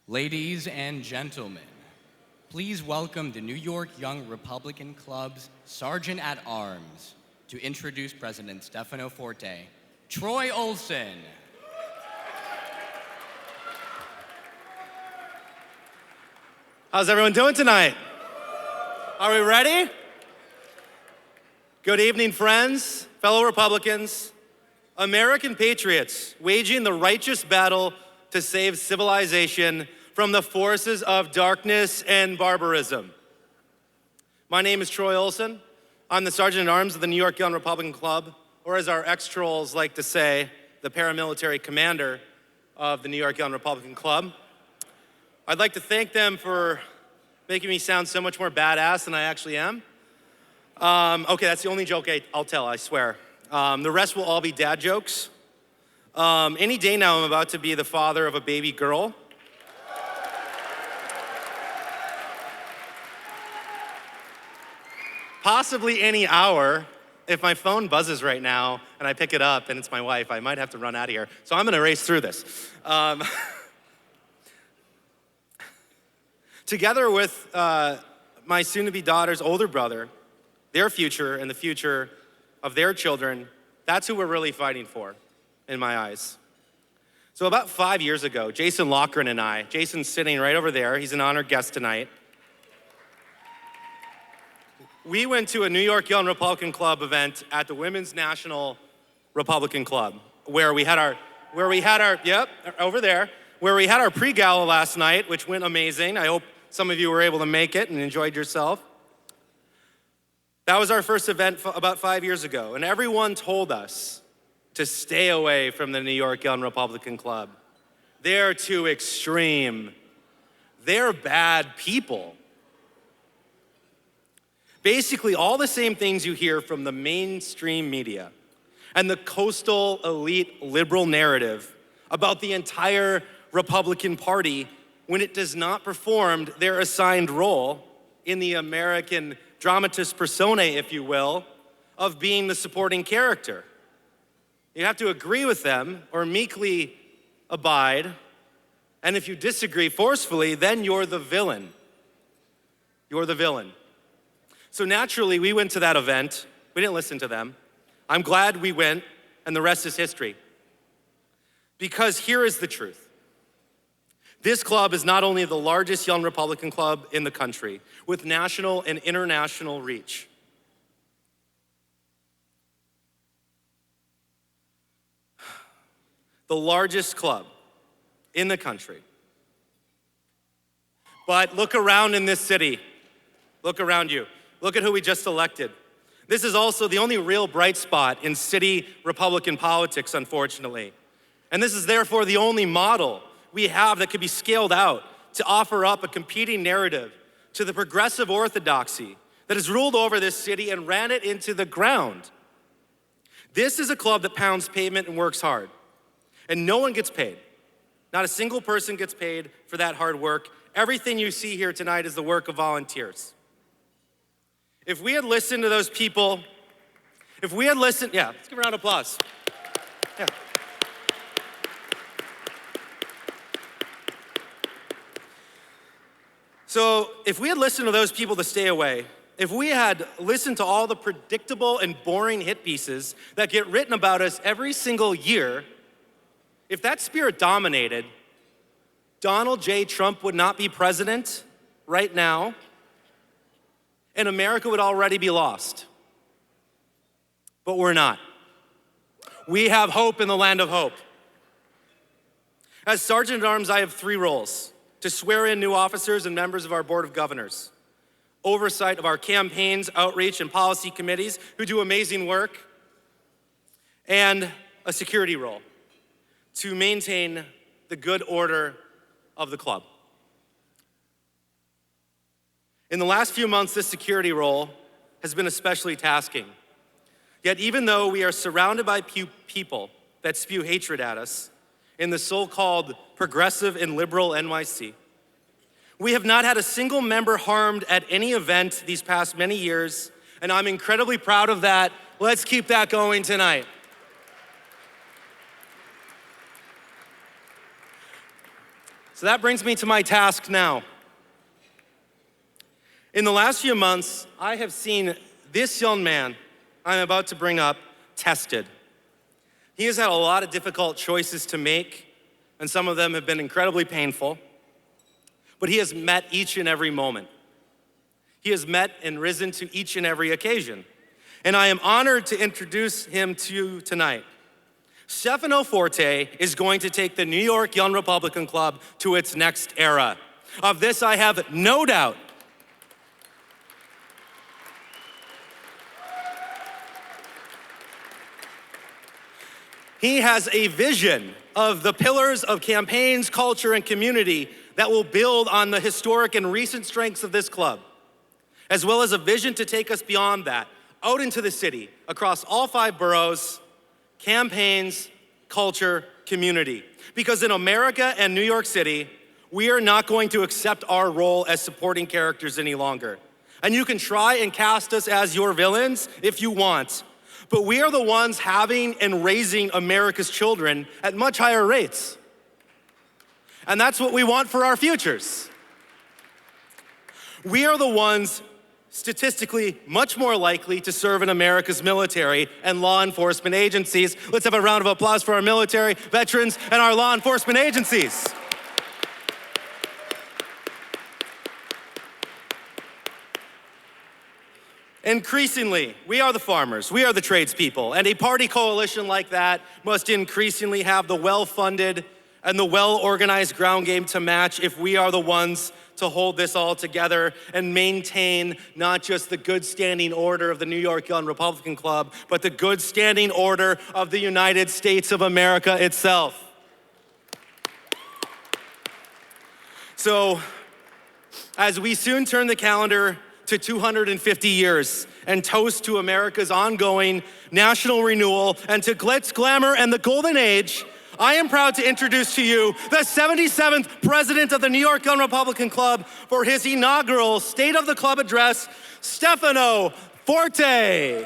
Ladies and gentlemen, please welcome the New York Young Republican Club's Sergeant at Arms to introduce President Stefano Forte, Troy Olson. How's everyone doing tonight? Are we ready? Good evening, friends, fellow Republicans, American patriots waging the righteous battle to save civilization from the forces of darkness and barbarism. My name is Troy Olson. I'm the Sergeant at Arms of the New York Young Republican Club, or as our ex-trolls like to say, the paramilitary commander of the New York Young Republican Club. I'd like to thank them for making me sound so much more badass than I actually am. Okay, that's the only joke I'll tell, I swear. The rest will all be dad jokes. Any day now, I'm about to be the father of a baby girl. Possibly any hour. If my phone buzzes right now and I pick it up and it's my wife, I might have to run out of here. So I'm gonna race through this. Together with my soon-to-be daughter's older brother, their future and the future of their children, that's who we're really fighting for, in my eyes. So about 5 years ago, Jason Loughran and I, Jason's sitting right over there, he's an honored guest tonight. We went to a New York Young Republican Club event at the Women's National Republican Club, where we had our pre-gala last night, which went amazing. I hope some of you were able to make it and enjoyed yourself. That was our first event about 5 years ago, and everyone told us to stay away from the New York Young Republican Club. They're too extreme. They're bad people. Basically, all the same things you hear from the mainstream media and the coastal elite liberal narrative about the entire Republican Party when it does not perform their assigned role in the American dramatist personae, if you will, of being the supporting character. You have to agree with them or meekly abide, and if you disagree forcefully, then you're the villain. You're the villain. So naturally, we went to that event. We didn't listen to them. I'm glad we went, and the rest is history. Because here is the truth. This club is not only the largest young Republican club in the country, with national and international reach. The largest club in the country. But look around in this city. Look around you. Look at who we just elected. This is also the only real bright spot in city Republican politics, unfortunately. And this is therefore the only model we have that could be scaled out to offer up a competing narrative to the progressive orthodoxy that has ruled over this city and ran it into the ground. This is a club that pounds pavement and works hard, and no one gets paid. Not a single person gets paid for that hard work. Everything you see here tonight is the work of volunteers. If we had listened to those people, let's give a round of applause. Yeah. So if we had listened to those people to stay away, if we had listened to all the predictable and boring hit pieces that get written about us every single year, if that spirit dominated, Donald J. Trump would not be president right now, and America would already be lost. But we're not. We have hope in the land of hope. As Sergeant at Arms, I have 3 roles: to swear in new officers and members of our Board of Governors, oversight of our campaigns, outreach, and policy committees who do amazing work, and a security role to maintain the good order of the club. In the last few months, this security role has been especially tasking. Yet even though we are surrounded by people that spew hatred at us in the so-called progressive and liberal NYC, we have not had a single member harmed at any event these past many years, and I'm incredibly proud of that. Let's keep that going tonight. So that brings me to my task now. In the last few months, I have seen this young man I'm about to bring up tested. He has had a lot of difficult choices to make, and some of them have been incredibly painful, but he has met each and every moment. He has met and risen to each and every occasion. And I am honored to introduce him to you tonight. Stefano Forte is going to take the New York Young Republican Club to its next era. Of this, I have no doubt. He has a vision of the pillars of campaigns, culture, and community that will build on the historic and recent strengths of this club, as well as a vision to take us beyond that, out into the city, across all 5 boroughs, campaigns, culture, community. Because in America and New York City, we are not going to accept our role as supporting characters any longer. And you can try and cast us as your villains if you want, but we are the ones having and raising America's children at much higher rates. And that's what we want for our futures. We are the ones statistically much more likely to serve in America's military and law enforcement agencies. Let's have a round of applause for our military, veterans, and our law enforcement agencies. Increasingly, we are the farmers, we are the tradespeople, and a party coalition like that must increasingly have the well-funded and the well-organized ground game to match if we are the ones to hold this all together and maintain not just the good standing order of the New York Young Republican Club, but the good standing order of the United States of America itself. So, as we soon turn the calendar to 250 years and toast to America's ongoing national renewal and to glitz, glamour, and the golden age, I am proud to introduce to you the 77th president of the New York Young Republican Club for his inaugural State of the Club address, Stefano Forte.